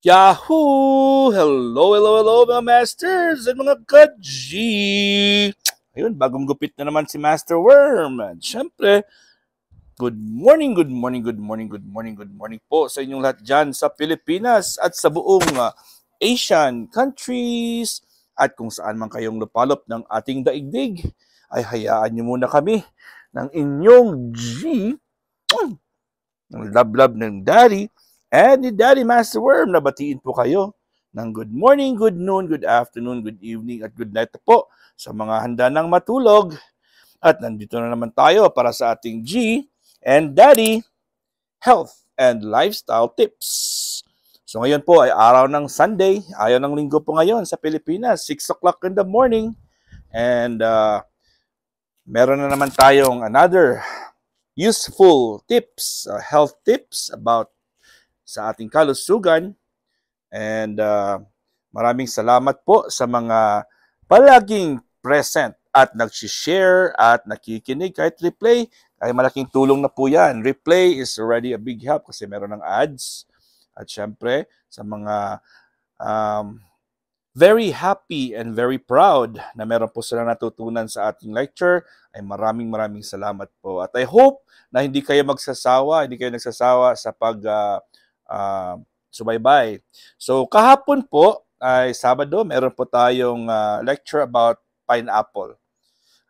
Yahoo! Hello, hello, hello mga masters at mga ka-G! Ayun, bagong gupit na naman si Master Worm. At syempre, good morning, good morning, good morning, good morning, good morning po sa inyong lahat dyan sa Pilipinas at sa buong Asian countries at kung saan man kayong lupalop ng ating daigdig, ay hayaan nyo muna kami ng inyong G, ng love ng Daddy, and ni Daddy Master Worm. Nabatiin po kayo ng good morning, good noon, good afternoon, good evening, at good night po sa mga handa ng matulog. At nandito na naman tayo para sa ating G and Daddy Health and Lifestyle Tips. So ngayon po ay araw ng Sunday, ayaw ng linggo po ngayon sa Pilipinas, 6 o'clock in the morning. And meron na naman tayong another useful tips, health tips about sa ating kalusugan. And maraming salamat po sa mga palaging present at nag-share at nakikinig kahit replay. Ay malaking tulong na po yan. Replay is already a big help kasi meron ng ads. At syempre, sa mga very happy and very proud na meron po sila natutunan sa ating lecture, ay maraming salamat po. At I hope na hindi kayo nagsasawa sa subaybay. So kahapon po ay Sabado, meron po tayong lecture about pineapple.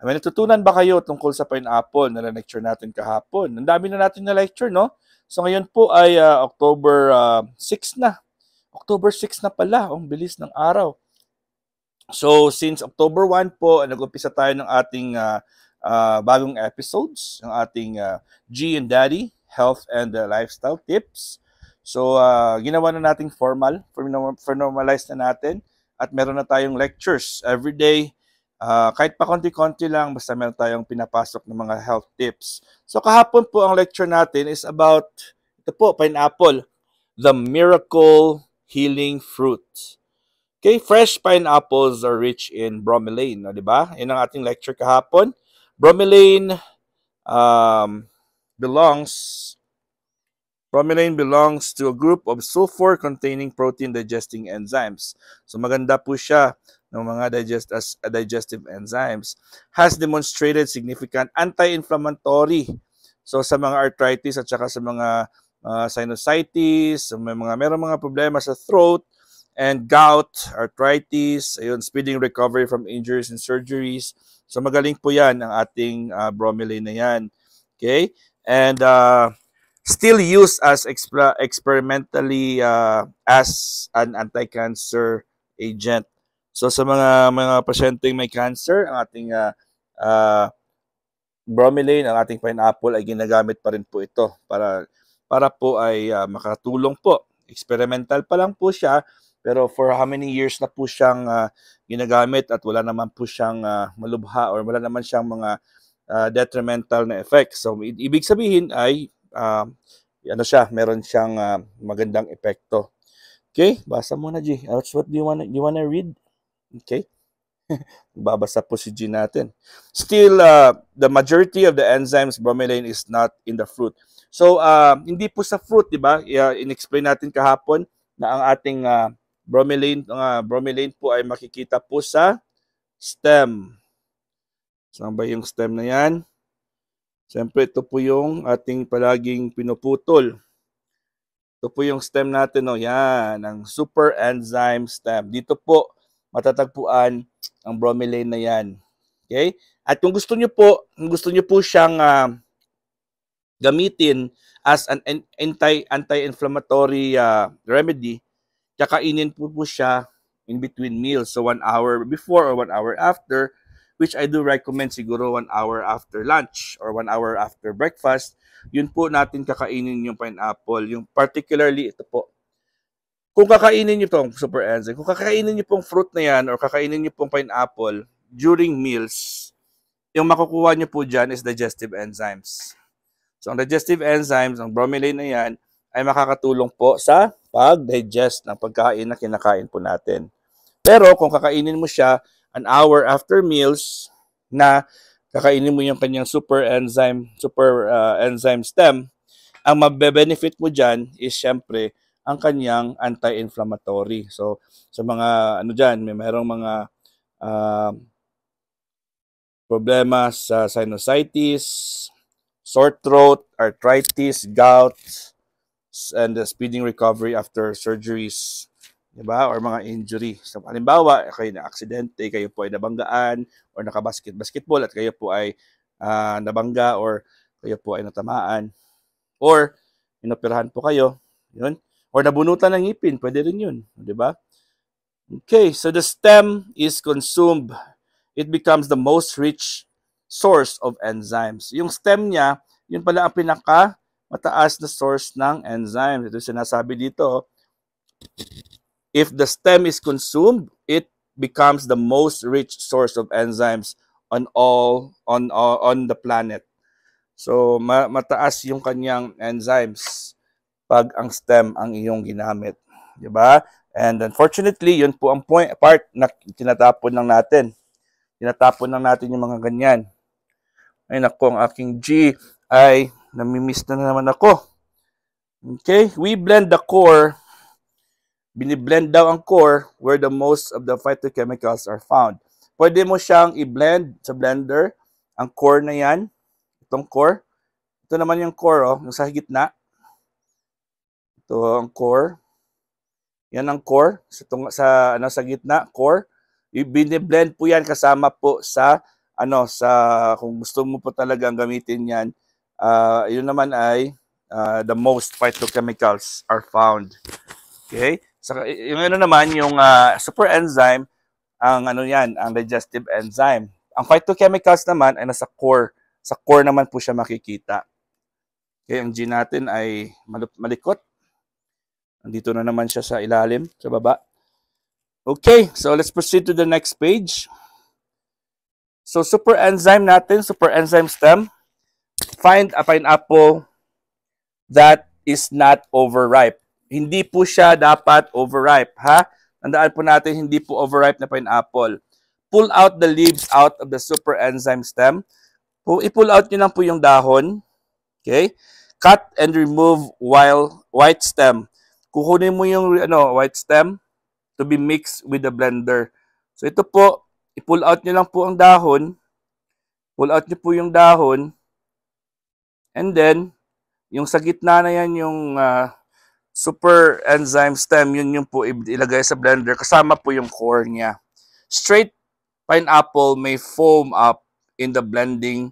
May natutunan ba kayo tungkol sa pineapple na lecture natin kahapon? Ang dami na natin na lecture, no? So ngayon po ay October 6 na. October 6 na pala, ang bilis ng araw. So since October 1 po, nag-umpisa tayo ng ating bagong episodes, ng ating G and Daddy, Health and Lifestyle Tips. So ginawa na nating formalize na natin at meron na tayong lectures every day. Kahit pa konti-konti lang, basta meron tayong pinapasok ng mga health tips. So kahapon po ang lecture natin is about, ito po, pineapple, the miracle healing fruit. Okay, fresh pineapples are rich in bromelain, di ba? Yan ang ating lecture kahapon. Bromelain belongs to a group of sulfur-containing protein-digesting enzymes. So maganda po siya ng mga digestive enzymes. Has demonstrated significant anti-inflammatory. So sa mga arthritis at saka sa mga sinusitis, meron mga problema sa throat and gout, arthritis, ayun, speeding recovery from injuries and surgeries. So magaling po yan ang ating bromelain na yan. Okay? And still used as experimentally as an anti-cancer agent. So sa mga pasyenteng may cancer, ang ating bromelain, ang ating pineapple ay ginagamit pa rin po ito para po ay makatulong po. Experimental pa lang po siya, pero for how many years na po siyang ginagamit at wala naman po siyang malubha or wala naman siyang mga detrimental na effects. So ibig sabihin ay meron siyang magandang epekto. Okay, basa muna G. What do you wanna read? Okay. Babasa po si G natin. Still, the majority of the enzymes bromelain is not in the fruit. So, hindi po sa fruit, di ba? In-explain natin kahapon na ang ating bromelain po ay makikita po sa stem. Saan ba yung stem na yan? Siyempre, ito po yung ating palaging pinuputol. Ito po yung stem natin, no? Yan, ang super enzyme stem. Dito po, matatagpuan ang bromelain na yan. Okay? At kung gusto niyo po siyang gamitin as an anti-inflammatory remedy, kakainin po siya in between meals. So 1 hour before or 1 hour after, which I do recommend siguro 1 hour after lunch or 1 hour after breakfast. Yun po natin kakainin yung pineapple. Yung particularly ito po. Kung kakainin niyo itong super enzyme, kung kakainin niyo pong fruit na yan or kakainin niyo pong pineapple during meals, yung makukuha niyo po dyan is digestive enzymes. So, ang digestive enzymes, ang bromelain na yan, ay makakatulong po sa pag-digest ng pagkain na kinakain po natin. Pero kung kakainin mo siya an hour after meals na kakainin mo yung kanyang super enzyme stem, ang mabe-benefit mo dyan is syempre ang kanyang anti-inflammatory. So, sa mga ano dyan, merong mga problema sa sinusitis, sore throat, arthritis, gout, and the speeding recovery after surgeries, diba? Or mga injury. So, halimbawa, kayo na aksidente, kayo po ay nabanggaan or nakabasketball at kayo po ay nabangga or kayo po ay natamaan or inoperahan po kayo, yun. Or nabunutan ng ngipin, pwede rin yun, diba? Okay, so the stem is consumed. It becomes the most rich source of enzymes. Yung stem niya, yun pala ang pinaka mataas na source ng enzymes. Ito sinasabi dito, if the stem is consumed, it becomes the most rich source of enzymes on the planet. So mataas yung kanyang enzymes pag ang stem ang iyong ginamit, 'di ba? And unfortunately, yun po ang part na tinatapon lang natin. Tinatapon lang natin yung mga ganyan. Ay nako, ang aking G ay namimiss na naman ako. Okay, we blend the core. Biniblend daw ang core where the most of the phytochemicals are found. Pwede mo siyang i-blend sa blender, ang core na yan, itong core. Ito naman yung core, oh, yung sa gitna. Ito ang core. Yan ang core sa gitna, core. Biniblend po yan kasama po sa kung gusto mo po talagang gamitin yan, yun naman ay the most phytochemicals are found. Okay? So, yung naman, yung super enzyme, ang digestive enzyme. Ang phytochemicals naman ay nasa core. Sa core naman po siya makikita. Okay, ang G natin ay malikot. Nandito na naman siya sa ilalim, sa baba. Okay, so let's proceed to the next page. So, super enzyme natin, super enzyme stem. Find a pineapple that is not overripe. Hindi po siya dapat overripe, ha? Tandaan po natin, hindi po overripe na pineapple. Pull out the leaves out of the super enzyme stem. I-pull out nyo lang po yung dahon. Okay? Cut and remove white stem. Kukunin mo yung white stem to be mixed with the blender. So ito po, i-pull out nyo lang po ang dahon. Pull out nyo po yung dahon. And then, yung sa gitna na yan, yung super enzyme stem, yun yung po ilagay sa blender. Kasama po yung core niya. Straight pineapple may foam up in the blending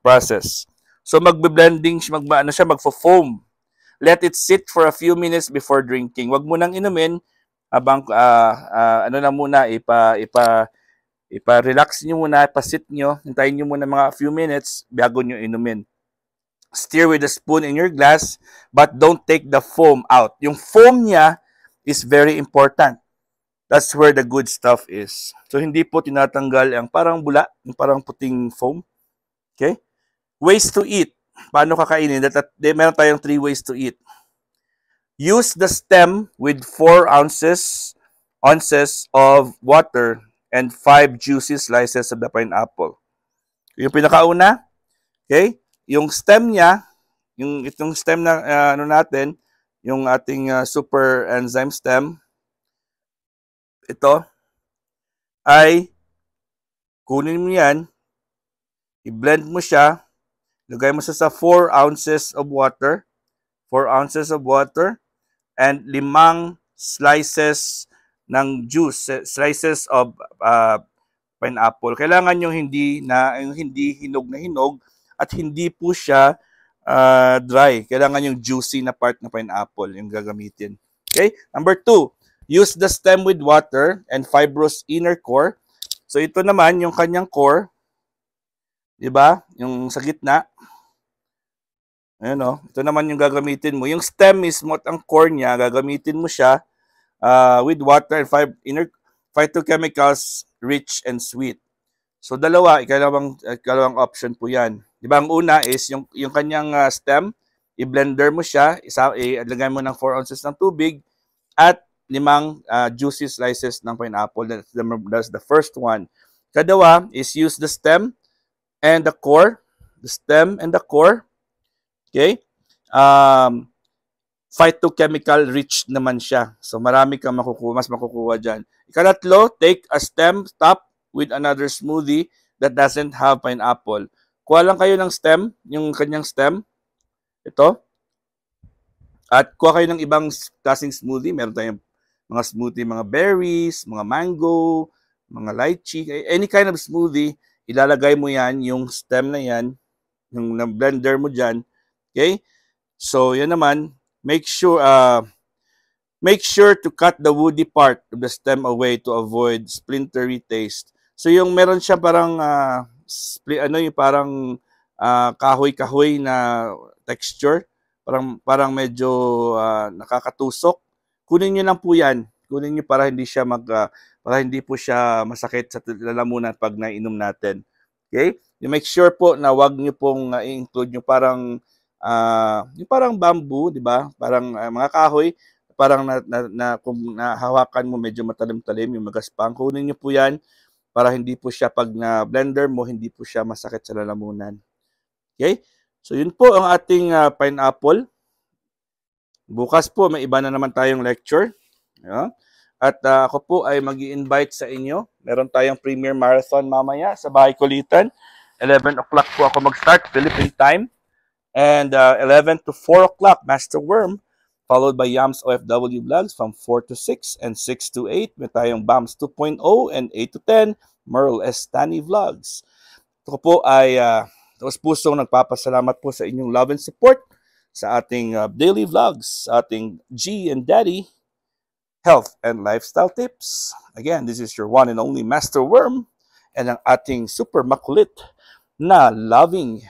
process. So magbe-blending, magfo-foam. Let it sit for a few minutes before drinking. Wag mo nang inumin habang ipa-relax niyo muna, ipa-sit niyo, hintayin niyo muna mga few minutes bago niyo inumin. Stir with a spoon in your glass, but don't take the foam out. Yung foam niya is very important. That's where the good stuff is. So hindi po tinatanggal ang parang bula, yung parang puting foam. Okay? Ways to eat. Paano kakainin? Meron tayong 3 ways to eat. Use the stem with 4 ounces of water and 5 juicy slices of the pineapple. Yung pinakauna, okay? Yung stem niya, itong stem na natin, yung ating super enzyme stem, ito ay kunin mo yan, i-blend mo siya, lagay mo sa 4 ounces of water, 4 ounces of water, and 5 slices ng juice, slices of pineapple. Kailangan yung hindi hinog na hinog at hindi po siya dry. Kailangan yung juicy na part ng pineapple yung gagamitin. Okay? Number 2, use the stem with water and fibrous inner core. So ito naman yung kanyang core, 'di ba? Yung sa gitna. Ayun oh, ito naman yung gagamitin mo. Yung stem mismo at ang core niya, gagamitin mo siya with water and phytochemicals rich and sweet. So ikalawang option po 'yan. 'Di ba? Ang una is yung kanyang stem, i-blender mo siya, ilagay mo ng 4 ounces ng tubig at 5 juicy slices ng pineapple. That's the first one. Kadawa is use the stem and the core. The stem and the core. Okay? phytochemical rich naman siya. So marami kang makukuha, mas makukuha dyan. Ikatatlo, take a stem top with another smoothie that doesn't have pineapple. Kuha lang kayo ng stem, yung kanyang stem, ito, at kuha kayo ng ibang klaseng smoothie. Meron tayong mga smoothie, mga berries, mga mango, mga lychee, any kind of smoothie, ilalagay mo yan, yung stem na yan, yung blender mo dyan. Okay? So, yan naman, make sure to cut the woody part of the stem away to avoid splintery taste. So, yung meron siya parang, yung parang kahoy-kahoy na texture, parang medyo nakakatusok. Kunin niyo lang po yan. Kunin niyo para hindi siya para hindi po siya masakit sa lalamunan pag nainom natin. Okay? You make sure po na wag niyo pong i-include yung parang bamboo, di ba? Parang mga kahoy, parang kung nahawakan mo medyo matalim-talim yung magaspang. Kunin niyo po yan para hindi po siya pag na-blender mo, hindi po siya masakit sa lalamunan. Okay? So yun po ang ating pineapple. Bukas po may iba na naman tayong lecture. Yeah. At ako po ay mag-i-invite sa inyo. Meron tayong Premier Marathon mamaya sa Bahay Kulitan. 11 o'clock po ako mag-start, Philippine time. And 11 to 4 o'clock, Master Worm. Followed by Yams OFW Vlogs from 4 to 6 and 6 to 8. May tayong BAMS 2.0 and 8 to 10, Merle Estani Vlogs. Ito po ay taos pusong nagpapasalamat po sa inyong love and support sa ating daily vlogs, sa ating G and Daddy health and lifestyle tips. Again, this is your one and only Master Worm and ang ating super makulit na loving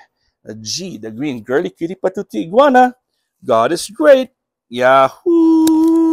G, the green girly cutie patuti iguana. God is great. Yahoo!